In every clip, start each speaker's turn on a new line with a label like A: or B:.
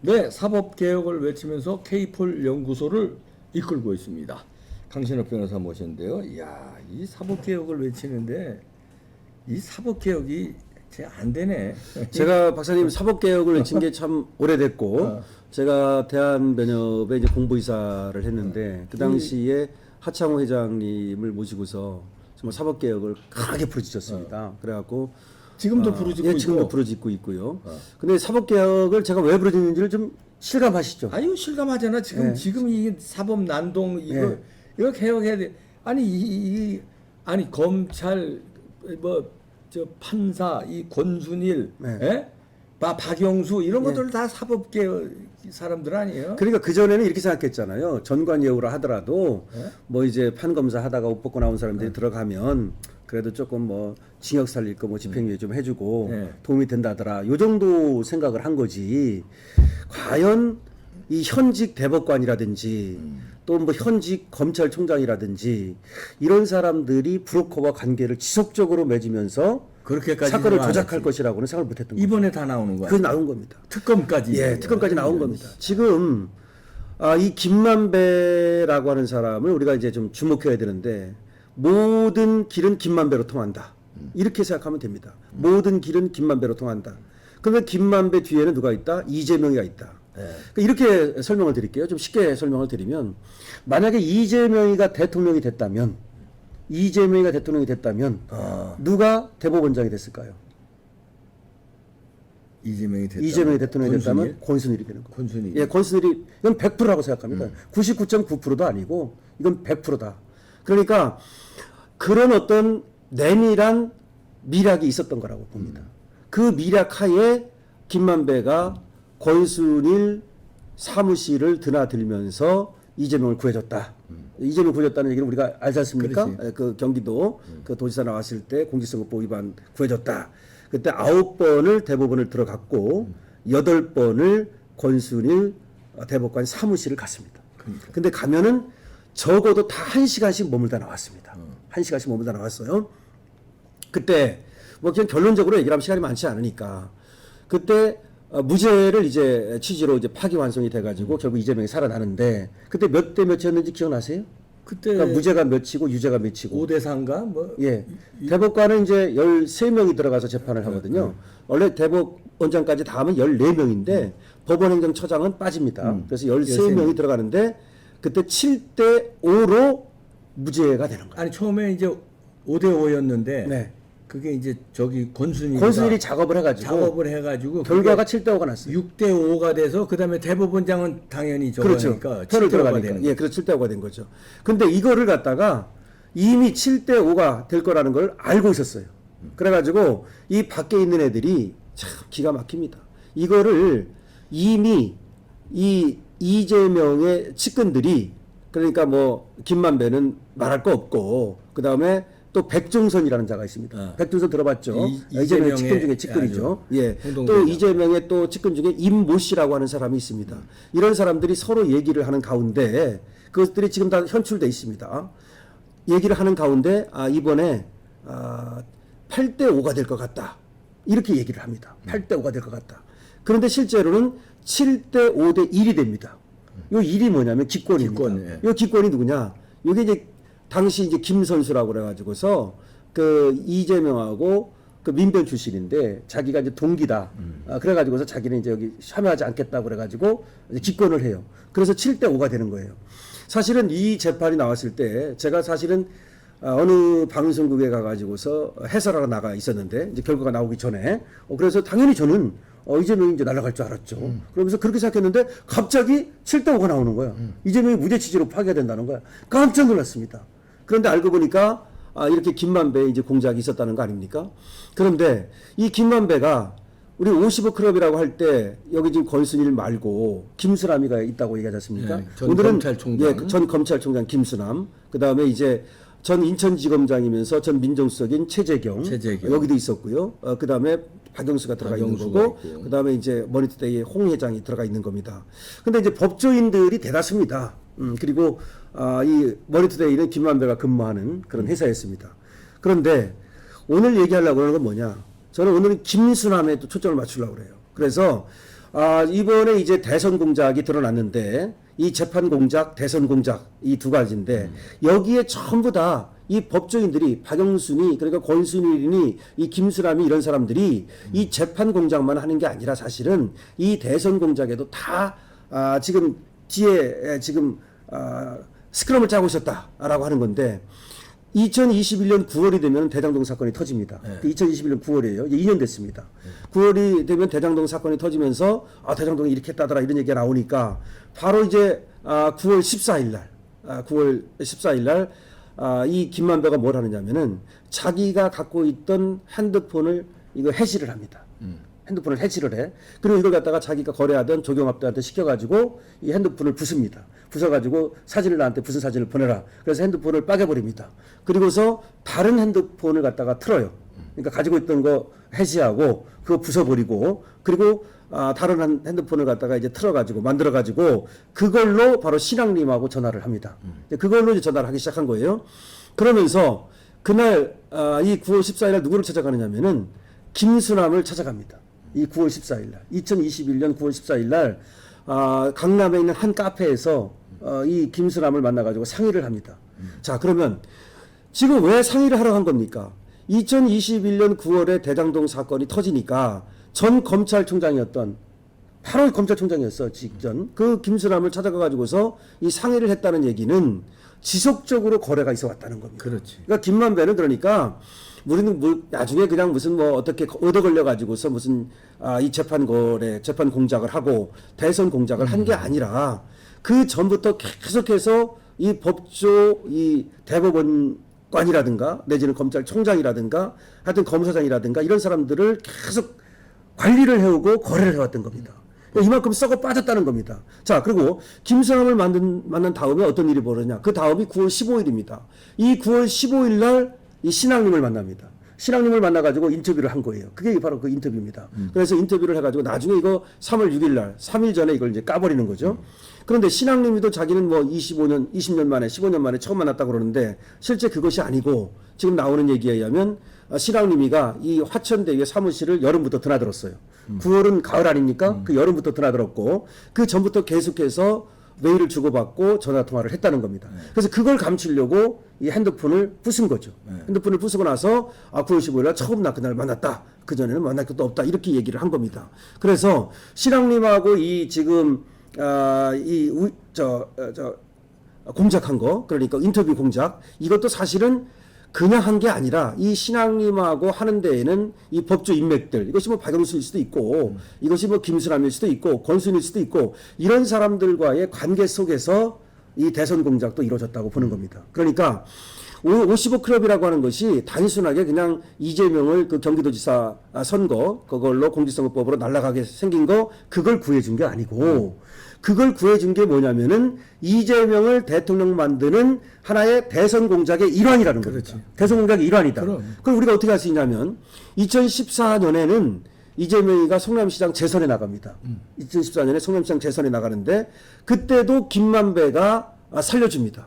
A: 네, 사법개혁을 외치면서 K폴 연구소를 이끌고 있습니다. 강신업 변호사 모셨는데요. 이야, 이 사법개혁을 외치는데 이 사법개혁이 잘 안 되네.
B: 제가 박사님 사법개혁을 외친 게 참 오래됐고 제가 대한변협에 이제 공보이사를 했는데 그 당시에 하창호 회장님을 모시고서 정말 사법개혁을 강하게 부르짖었습니다. 그래갖고
A: 지금도 부르짖고
B: 예, 지금도
A: 있고.
B: 부르짖고 있고요. 근데 사법개혁을 제가 왜 부르짖는지를 좀 실감하시죠?
A: 아유, 실감하잖아. 지금 이 사법 난동 이거 개혁해야 돼. 아니 아니 검찰 뭐 저 판사 이 권순일, 예? 박영수 이런 것들 다 사법개혁 사람들 아니에요?
B: 그러니까 그 전에는 이렇게 생각했잖아요. 전관예우라 하더라도 뭐 이제 판검사 하다가 옷 벗고 나온 사람들이 들어가면 그래도 조금 뭐 징역 살릴 거 뭐 집행유예 좀 해주고 도움이 된다더라. 요 정도 생각을 한 거지. 과연 이 현직 대법관이라든지 또 뭐 현직 검찰총장이라든지 이런 사람들이 브로커와 관계를 지속적으로 맺으면서
A: 그렇게까지
B: 사건을
A: 생각 안
B: 조작할
A: 했지.
B: 것이라고는 생각을 못했던 거죠.
A: 이번에 다 나오는 거야.
B: 그게 나온 겁니다.
A: 특검까지.
B: 예, 특검까지 나온 겁니다. 지금 이 김만배라고 하는 사람을 우리가 이제 좀 주목해야 되는데 모든 길은 김만배로 통한다. 이렇게 생각하면 됩니다. 모든 길은 김만배로 통한다. 그러면 김만배 뒤에는 누가 있다? 이재명이가 있다. 그러니까 이렇게 설명을 드릴게요. 좀 쉽게 설명을 드리면 만약에 이재명이가 대통령이 됐다면 누가 대법원장이 됐을까요?
A: 이재명이
B: 대통령이 됐다면 권순일이 되는 거예요.
A: 권순일.
B: 예, 권순일이 이건 100%라고 생각합니다. 99.9%도 아니고 이건 100%다. 그러니까 그런 어떤 내밀한 미락이 있었던 거라고 봅니다. 그 미락 하에 김만배가 권순일 사무실을 드나들면서 이재명을 구해줬다. 이재명 구해줬다는 얘기는 우리가 알지 않습니까? 그 경기도 그 도지사 나왔을 때 공직선거법 위반 구해줬다. 그때 9번을 대법원을 들어갔고 8번을 권순일 대법관 사무실을 갔습니다. 근데 가면은 적어도 다 1시간씩 머물다 나왔습니다. 1시간씩 머물다 나왔어요. 그때 뭐 그냥 결론적으로 얘기를 하면 시간이 많지 않으니까 그때 무죄를 이제 취지로 이제 파기환송이 돼가지고 결국 이재명이 살아나는데 그때 몇 대 몇이었는지 기억나세요?
A: 그때
B: 그러니까 무죄가 몇이고 유죄가 몇이고
A: 5대 4인가 뭐
B: 예. 대법관은 이제 13명이 들어가서 재판을 하거든요. 원래 대법원장까지 다 하면 14명인데 법원행정처장은 빠집니다. 그래서 13명이 들어가는데 그때 7대 5로 무죄가 되는 거예요.
A: 아니 처음에 이제 5대 5였는데
B: 네.
A: 그게 이제 저기 권순일이
B: 작업을
A: 해가지고
B: 결과가 7대 5가 났어요.
A: 6대 5가 돼서 그다음에 대법원장은 당연히
B: 그렇죠.
A: 저거니까
B: 표를
A: 7대 5가
B: 들어가니까.
A: 되는
B: 예, 그래서 7대 5가 된 거죠. 근데 이거를 갖다가 이미 7대 5가 될 거라는 걸 알고 있었어요. 그래가지고 이 밖에 있는 애들이 참 기가 막힙니다. 이거를 이미 이 이재명의 측근들이 그러니까 뭐 김만배는 말할 거 없고 그 다음에 또 백종선이라는 자가 있습니다. 백종선 들어봤죠? 이재명의 측근 중에 측근이죠. 예. 또 이재명의 또 측근 중에 임모 씨라고 하는 사람이 있습니다. 이런 사람들이 서로 얘기를 하는 가운데 그것들이 지금 다 현출돼 있습니다. 얘기를 하는 가운데 이번에 8대 5가 될 것 같다. 이렇게 얘기를 합니다. 8대 5가 될 것 같다. 그런데 실제로는 7대 5대 1이 됩니다. 요 1이 뭐냐면 기권입니다. 요 기권이 누구냐? 요게 이제 당시 이제 김선수라고 그래가지고서 그 이재명하고 그 민변 출신인데 자기가 이제 동기다. 그래가지고서 자기는 이제 여기 참여하지 않겠다고 그래가지고 이제 기권을 해요. 그래서 7대 5가 되는 거예요. 사실은 이 재판이 나왔을 때 제가 사실은 어느 방송국에 가가지고서 해설하러 나가 있었는데 이제 결과가 나오기 전에 그래서 당연히 저는 이재명이 이제 날아갈 줄 알았죠. 그러면서 그렇게 생각했는데 갑자기 7대 5가 나오는 거야. 이재명이 무죄 취지로 파기가 된다는 거야. 깜짝 놀랐습니다. 그런데 알고 보니까 이렇게 김만배 이제 공작이 있었다는 거 아닙니까? 그런데 이 김만배가 우리 50억 클럽이라고 할 때 여기 지금 권순일 말고 김수남이가 있다고 얘기하지 않습니까?
A: 네, 전
B: 오늘은
A: 검찰총장.
B: 전 검찰총장 김수남, 그 다음에 이제 전 인천지검장이면서 전 민정수석인 최재경. 여기도 있었고요. 그 다음에 박영수가 들어가 있는 거고, 그 다음에 이제 머니투데이의 홍 회장이 들어가 있는 겁니다. 근데 이제 법조인들이 대다수입니다. 그리고 이 머니투데이는 김만배가 근무하는 그런 회사였습니다. 그런데 오늘 얘기하려고 하는 건 뭐냐? 저는 오늘은 김수남에 또 초점을 맞추려고 그래요. 그래서 이번에 이제 대선 공작이 드러났는데 이 재판 공작, 대선 공작 이 두 가지인데 여기에 전부 다 이 법조인들이 박영순이 그러니까 권순일이니 이 김수남이 이런 사람들이 이 재판 공작만 하는 게 아니라 사실은 이 대선 공작에도 다 지금 뒤에 지금 스크럼을 짜고 있었다라고 하는 건데 2021년 9월이 되면 대장동 사건이 터집니다.
A: 네.
B: 2021년 9월이에요. 이제 2년 됐습니다. 9월이 되면 대장동 사건이 터지면서 대장동이 이렇게 했다더라 이런 얘기가 나오니까 바로 이제 9월 14일 날 9월 14일 날 이 김만배가 뭘 하느냐면은 자기가 갖고 있던 핸드폰을 이거 해지를 합니다. 핸드폰을 해지를 해. 그리고 이걸 갖다가 자기가 거래하던 조경업자한테 시켜가지고 이 핸드폰을 부숩니다. 부숴가지고 사진을 나한테 무슨 사진을 보내라. 그래서 핸드폰을 빠개버립니다. 그리고서 다른 핸드폰을 갖다가 틀어요. 그러니까 가지고 있던 거 해지하고 그거 부숴버리고 그리고 다른 핸드폰을 갖다가 이제 틀어가지고 만들어가지고 그걸로 바로 신앙님하고 전화를 합니다. 그걸로 이제 전화를 하기 시작한 거예요. 그러면서 그날 이 9월 14일 날 누구를 찾아가느냐면은 김수남을 찾아갑니다. 이 9월 14일 날 2021년 9월 14일 날 강남에 있는 한 카페에서 이 김수남을 만나가지고 상의를 합니다. 자 그러면 지금 왜 상의를 하러 간 겁니까? 2021년 9월에 대장동 사건이 터지니까 전 검찰총장이었던 바로 검찰총장이었어 직전 그 김수남을 찾아가가지고서 이 상의를 했다는 얘기는 지속적으로 거래가 있어 왔다는 겁니다.
A: 그렇지.
B: 그러니까 김만배는 그러니까 우리는 뭐 나중에 그냥 무슨 뭐 어떻게 얻어 걸려 가지고서 무슨 이 재판 거래, 재판 공작을 하고 대선 공작을 한 게 아니라 그 전부터 계속해서 이 법조 이 대법원관이라든가 내지는 검찰총장이라든가 하여튼 검사장이라든가 이런 사람들을 계속 관리를 해오고 거래를 해왔던 겁니다. 이만큼 썩어 빠졌다는 겁니다. 자, 그리고 김수남을 만난 다음에 어떤 일이 벌어졌냐. 그 다음이 9월 15일입니다. 이 9월 15일 날 이 신앙님을 만납니다. 신앙님을 만나가지고 인터뷰를 한 거예요. 그게 바로 그 인터뷰입니다. 그래서 인터뷰를 해가지고 나중에 이거 3월 6일 날, 3일 전에 이걸 이제 까버리는 거죠. 그런데 신앙님이도 자기는 뭐 25년, 20년 만에, 15년 만에 처음 만났다고 그러는데 실제 그것이 아니고 지금 나오는 얘기에 의하면 신앙님이가 이 화천대유의 사무실을 여름부터 드나들었어요. 9월은 가을 아닙니까? 그 여름부터 드나들었고 그 전부터 계속해서 메일을 주고받고 전화통화를 했다는 겁니다. 그래서 그걸 감추려고 이 핸드폰을 부순 거죠. 핸드폰을 부수고 나서 9월 15일 날 처음 나 그날 만났다. 그전에는 만날 것도 없다. 이렇게 얘기를 한 겁니다. 그래서 신앙님하고 이 지금 공작한 거 그러니까 인터뷰 공작 이것도 사실은 그냥 한 게 아니라 이 신앙님하고 하는 데에는 이 법조 인맥들 이것이 뭐 박영수일 수도 있고 이것이 뭐 김수남일 수도 있고 권순일 수도 있고 이런 사람들과의 관계 속에서 이 대선 공작도 이루어졌다고 보는 겁니다. 그러니까 55클럽이라고 하는 것이 단순하게 그냥 이재명을 그 경기도지사 선거 그걸로 공직선거법으로 날아가게 생긴 거 그걸 구해준 게 아니고 그걸 구해준 게 뭐냐면은 이재명을 대통령 만드는 하나의 대선 공작의 일환이라는
A: 그렇지.
B: 겁니다. 대선 공작의 일환이다.
A: 그럼
B: 우리가 어떻게 할 수 있냐면 2014년에는 이재명이가 성남시장 재선에 나갑니다. 2014년에 성남시장 재선에 나가는데 그때도 김만배가 살려줍니다.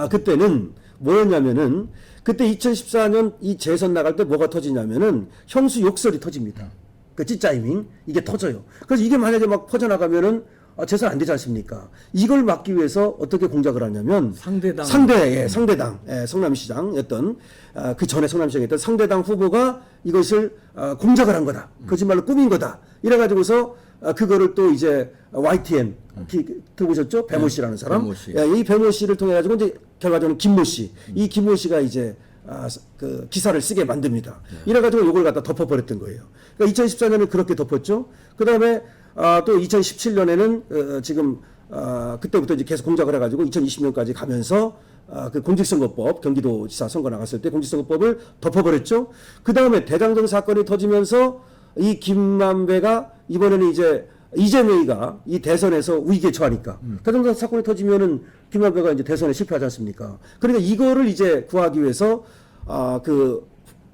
B: 그때는 뭐였냐면은 그때 2014년 이 재선 나갈 때 뭐가 터지냐면은 형수 욕설이 터집니다. 그 찌짜이밍 이게 터져요. 그래서 이게 만약에 막 퍼져나가면은 재선 안 되지 않습니까? 이걸 막기 위해서 어떻게 공작을 하냐면 상대당 성남시장이었던 그 전에 성남시장이었던 상대당 후보가 이것을 공작을 한 거다. 거짓말로 꾸민 거다. 이래가지고서 그거를 또 이제 YTN 들어보셨죠? 배모 씨라는 사람.
A: 배모 씨.
B: 이 배모 씨를 통해 가지고 이제 결과적으로 김모 씨. 이 김모 씨가 이제 그 기사를 쓰게 만듭니다. 이래가지고 이걸 갖다 덮어버렸던 거예요. 그러니까 2014년에 그렇게 덮었죠. 그 다음에 또 2017년에는 지금 그때부터 이제 계속 공작을 해가지고 2020년까지 가면서 그 공직선거법 경기도지사 선거 나갔을 때 공직선거법을 덮어버렸죠. 그 다음에 대장동 사건이 터지면서 이 김만배가 이번에는 이제 이재명이가 이 대선에서 위기에 처하니까 대장동 사건이 터지면은 김만배가 이제 대선에 실패하지 않습니까? 그러니까 이거를 이제 구하기 위해서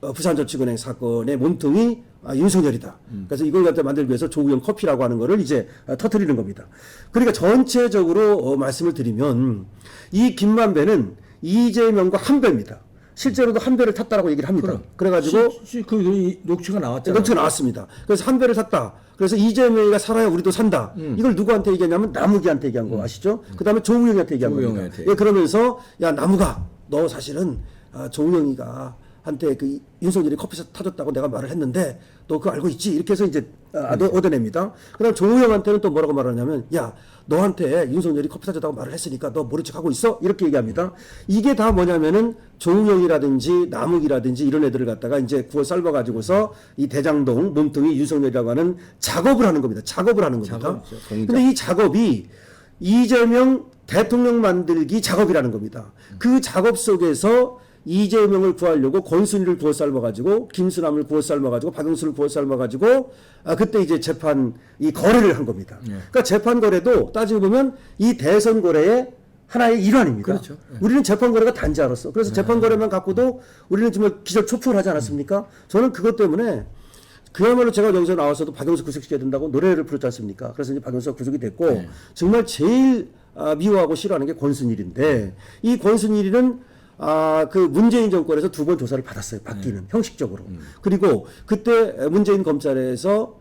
B: 부산저축은행 사건의 몸통이 윤석열이다. 그래서 이걸 갖다 만들기 위해서 조우영 커피라고 하는 거를 이제 터뜨리는 겁니다. 그러니까 전체적으로 말씀을 드리면 이 김만배는 이재명과 한 배입니다. 실제로도 한 배를 탔다라고 얘기를 합니다. 그래가지고
A: 그 녹취가 나왔잖아요.
B: 녹취가 나왔습니다. 그래서 한 배를 탔다. 그래서 이재명이가 살아야 우리도 산다. 이걸 누구한테 얘기하냐면 나무기한테 얘기한 거 아시죠? 그다음에 조우영한테 얘기한 겁니다.
A: 조우영한테.
B: 예, 그러면서 야 나무가 너 사실은 조우영이가 한테 그 윤석열이 커피숍 타줬다고 내가 말을 했는데 너 그거 알고 있지? 이렇게 해서 이제 얻어냅니다. 그다음 조우영한테는 또 뭐라고 말하냐면 야 너한테 윤석열이 커피 타줬다고 말을 했으니까 너 모른 척하고 있어? 이렇게 얘기합니다. 이게 다 뭐냐면은 조우영이라든지 남욱이라든지 이런 애들을 갖다가 이제 구워 삶아가지고서 이 대장동 몸뚱이 윤석열이라고 하는 작업을 하는 겁니다. 작업을 하는 겁니다.
A: 작업이죠, 공작.
B: 근데 이 작업이 이재명 대통령 만들기 작업이라는 겁니다. 그 작업 속에서 이재명을 구하려고 권순일을 구워 삶아가지고 김수남을 구워 삶아가지고 박영수를 구워 삶아가지고 그때 이제 재판 이 거래를 한 겁니다. 그러니까 재판 거래도 따지고 보면 이 대선 거래의 하나의 일환입니다.
A: 그렇죠.
B: 우리는 재판 거래가 단지 알았어. 그래서 재판 거래만 갖고도 우리는 정말 기절 초풍을 하지 않았습니까? 저는 그것 때문에 그야말로 제가 여기서 나와서도 박영수 구속시켜야 된다고 노래를 부르지 않습니까? 그래서 이제 박영수가 구속이 됐고 정말 제일 미워하고 싫어하는 게 권순일인데 이 권순일이는 그 문재인 정권에서 2번 조사를 받았어요. 받기는 형식적으로. 그리고 그때 문재인 검찰에서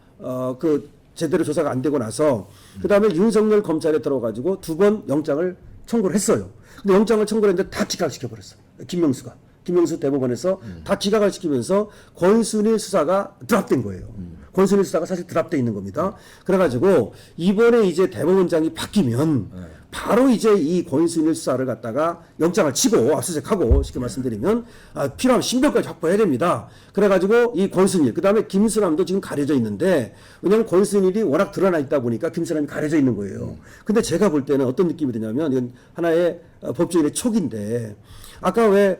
B: 그 제대로 조사가 안 되고 나서 그다음에 윤석열 검찰에 들어가지고 2번 영장을 청구를 했어요. 근데 영장을 청구를 했는데 다 기각시켜 버렸어. 김명수 대법원에서 다 기각을 시키면서 권순일 수사가 드랍된 거예요. 권순일 수사가 사실 드랍돼 있는 겁니다. 그래가지고 이번에 이제 대법원장이 바뀌면 바로 이제 이 권순일 수사를 갖다가 영장을 치고 압수수색하고 쉽게 말씀드리면 필요하면 신병까지 확보해야 됩니다. 그래가지고 이 권순일 그다음에 김수남도 지금 가려져 있는데 왜냐하면 권순일이 워낙 드러나 있다 보니까 김수남이 가려져 있는 거예요. 근데 제가 볼 때는 어떤 느낌이 드냐면 이건 하나의 법조인의 촉인데 아까 왜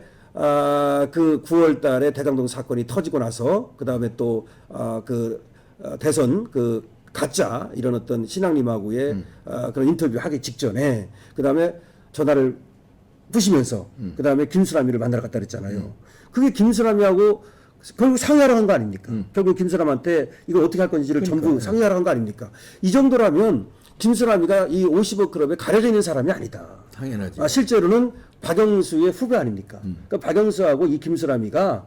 B: 그 9월 달에 대장동 사건이 터지고 나서 그다음에 또 대선 그 가짜 이런 어떤 신앙님하고의 그런 인터뷰 하기 직전에 그다음에 전화를 부시면서 그다음에 김수남이를 만나러 갔다 그랬잖아요. 그게 김수남이하고 결국 상의하러 간 거 아닙니까? 결국 김수남한테 이걸 어떻게 할 건지를 전부 상의하러 간 거 아닙니까? 이 정도라면 김수남이가 이 50억 클럽에 가려져 있는 사람이 아니다.
A: 당연하지.
B: 실제로는 박영수의 후배 아닙니까? 그러니까 박영수하고 이 김수남이가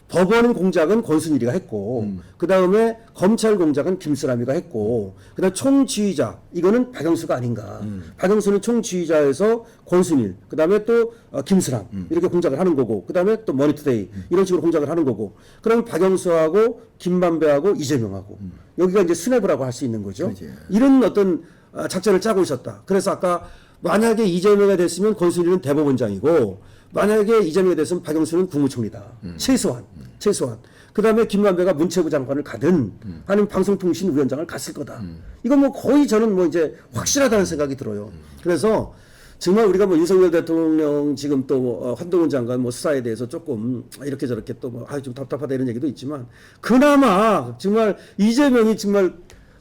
B: 법원 공작은 권순일이가 했고 그 다음에 검찰 공작은 김수남이가 했고 그다음 총지휘자 이거는 박영수가 아닌가. 박영수는 총지휘자에서 권순일 그 다음에 또 김수남 이렇게 공작을 하는 거고 그 다음에 또 머니투데이 이런 식으로 공작을 하는 거고 그럼 박영수하고 김만배하고 이재명하고 여기가 이제 스냅이라고 할 수 있는 거죠.
A: 그렇지.
B: 이런 어떤 작전을 짜고 있었다. 그래서 아까 만약에 이재명이 됐으면 권순일은 대법원장이고 만약에 이재명이 됐으면 박영수는 국무총리다. 최소한. 그 다음에 김만배가 문체부 장관을 가든 아니면 방송통신위원장을 갔을 거다. 이건 뭐 거의 저는 뭐 이제 확실하다는 생각이 들어요. 그래서 정말 우리가 뭐 윤석열 대통령 지금 또 한동훈 장관 뭐 수사에 대해서 조금 이렇게 저렇게 또 뭐 좀 답답하다 이런 얘기도 있지만 그나마 정말 이재명이 정말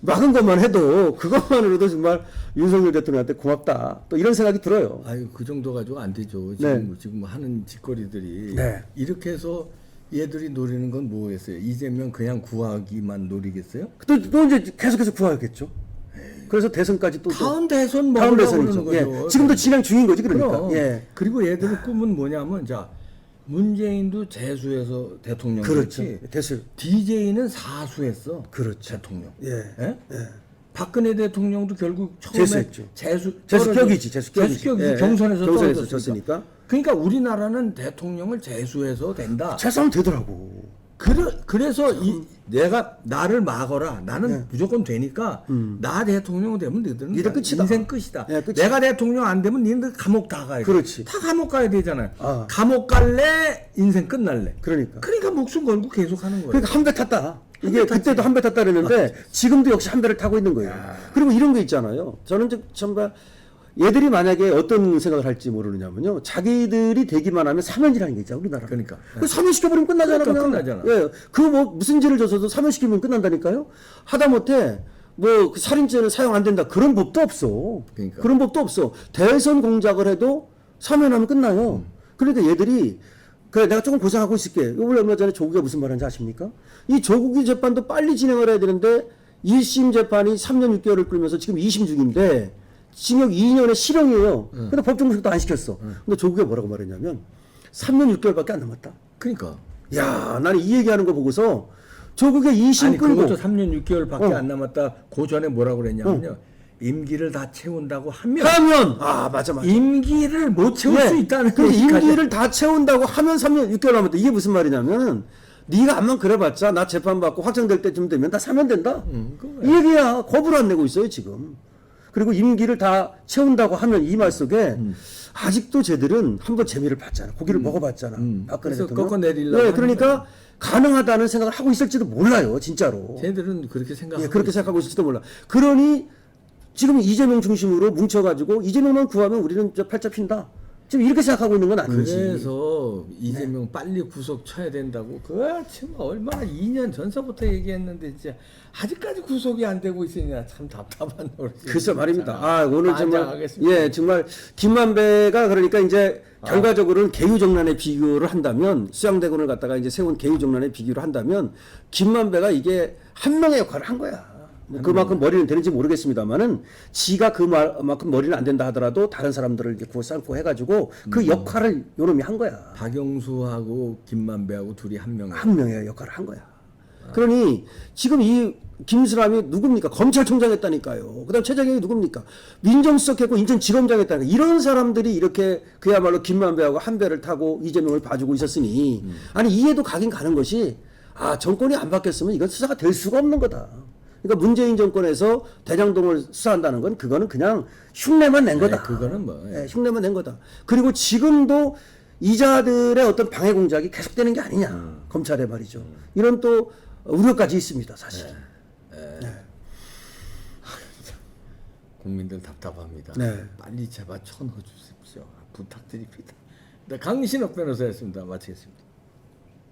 B: 막은 것만 해도 그것만으로도 정말 윤석열 대통령한테 고맙다. 또 이런 생각이 들어요.
A: 아유 그 정도 가지고 안 되죠. 지금 하는 짓거리들이
B: 네.
A: 이렇게 해서 얘들이 노리는 건 뭐겠어요? 이재명 그냥 구하기만 노리겠어요?
B: 또 이제 계속해서 구하겠죠. 그래서 대선까지 또
A: 다음 대선
B: 다음
A: 먹으려고
B: 대선이죠.
A: 그러는 거죠.
B: 예. 지금도 진행 중인 거지 그러니까.
A: 그럼.
B: 예.
A: 그리고 얘들의 꿈은 뭐냐면 자 문재인도 재수해서 대통령
B: 그렇죠.
A: 됐지.
B: 됐어요.
A: DJ는 사수했어.
B: 그렇죠.
A: 대통령.
B: 예.
A: 예? 박근혜 대통령도 결국 처음에
B: 재수했죠.
A: 재수격이지.
B: 예.
A: 경선에서 떨어졌으니까.
B: 졌으니까.
A: 그러니까 우리나라는 대통령을 재수해서 된다.
B: 재수하면 되더라고.
A: 그래서 나를 막어라. 나는 무조건 되니까 나 대통령 되면 너희들은
B: 니들 끝이다.
A: 인생 끝이다.
B: 예, 끝이다.
A: 내가 대통령 안 되면 니들 감옥 다 가야 돼.
B: 그렇지.
A: 다 감옥 가야 되잖아요.
B: 아.
A: 감옥 갈래? 인생 끝날래?
B: 그러니까
A: 목숨 걸고 계속 하는 거예요.
B: 그러니까 한 배 탔다. 이게
A: 배 탔지.
B: 그때도 한 배 탔다 그랬는데 지금도 역시 한 배를 타고 있는 거예요. 그리고 이런 게 있잖아요. 저는 정말 얘들이 만약에 어떤 생각을 할지 모르느냐면요. 자기들이 되기만 하면 사면이라는 게 있잖아, 우리나라.
A: 그러니까.
B: 그 사면시켜버리면 끝나잖아,
A: 그러니까
B: 그냥.
A: 끝나잖아.
B: 예. 그 뭐 무슨 죄를 져서도 사면시키면 끝난다니까요? 하다못해 뭐 그 살인죄는 사용 안 된다. 그런 법도 없어.
A: 그러니까.
B: 그런 법도 없어. 대선 공작을 해도 사면하면 끝나요. 그러니까 얘들이 그래 내가 조금 고생하고 있을게. 이번에 얼마 전에 조국이가 무슨 말하는지 아십니까? 이 조국이 재판도 빨리 진행을 해야 되는데 1심 재판이 3년 6개월을 끌면서 지금 2심 중인데 징역 2년에 실형이에요. 근데 법정 구속도 안 시켰어. 근데 조국이 뭐라고 말했냐면 3년 6개월밖에 안 남았다.
A: 그러니까.
B: 야, 나는 이 얘기하는 거 보고서 조국의 이심
A: 아니
B: 끌고
A: 그것도 3년 6개월밖에
B: 어.
A: 안 남았다. 그 전에 뭐라고 그랬냐면요. 임기를 다 채운다고 하면
B: 맞아.
A: 임기를 못 채울
B: 네.
A: 수 있다는
B: 근데
A: 얘기까지.
B: 임기를 다 채운다고 하면 3년 6개월 남았다. 이게 무슨 말이냐면 네가 암만 그래봤자 나 재판받고 확정될 때쯤 되면 다 사면 된다.
A: 그거야.
B: 이 얘기야. 거부를 안 내고 있어요 지금. 그리고 임기를 다 채운다고 하면 이 말 속에 아직도 쟤들은 한번 재미를 봤잖아. 고기를 먹어봤잖아. 박근혜
A: 그래서
B: 대통령.
A: 꺾어내리려고
B: 네,
A: 하는
B: 그러니까 가능하다는 생각을 하고 있을지도 몰라요. 진짜로.
A: 쟤들은 그렇게 생각하고
B: 예, 그렇게
A: 있어요.
B: 생각하고 있을지도 몰라. 그러니 지금 이재명 중심으로 뭉쳐가지고 이재명만 구하면 우리는 저 팔자 핀다. 지금 이렇게 생각하고 있는 건 아닌지.
A: 그래서 이재명 빨리 구속 쳐야 된다고. 그거 참 얼마나 2년 전서부터 얘기했는데 진짜 아직까지 구속이 안 되고 있으냐 참 답답한 노릇이.
B: 글쎄 말입니다. 아 오늘 정말
A: 반장하겠습니다.
B: 예 정말 김만배가 그러니까 이제 결과적으로는 개유정란에 비교를 한다면 수양대군을 갖다가 이제 세운 개유정란에 비교를 한다면 김만배가 이게 한 명의 역할을 한 거야. 뭐 그만큼 머리는 되는지 모르겠습니다만은 지가 그만큼 머리는 안 된다 하더라도 다른 사람들을 이제 구워 삶고 해가지고 그 역할을 요놈이 한 거야.
A: 박영수하고 김만배하고 둘이 한 명.
B: 한 명의 역할을 한 거야. 그러니 지금 이 김수남이 누굽니까? 검찰총장 했다니까요. 그다음 최재경이 누굽니까? 민정수석 했고 인천지검장 했다니까. 이런 사람들이 이렇게 그야말로 김만배하고 한 배를 타고 이재명을 봐주고 있었으니 아니 이해도 가긴 가는 것이 정권이 안 바뀌었으면 이건 수사가 될 수가 없는 거다. 그러니까 문재인 정권에서 대장동을 수사한다는 건 그거는 그냥 흉내만 낸 거다.
A: 그거는 뭐.
B: 예, 흉내만 낸 거다. 그리고 지금도 이자들의 어떤 방해 공작이 계속되는 게 아니냐. 검찰에 말이죠. 이런 또 우려까지 있습니다. 사실.
A: 국민들 답답합니다.
B: 네.
A: 빨리 제발 쳐넣어 주십시오. 부탁드립니다. 네, 강신업 변호사였습니다. 마치겠습니다.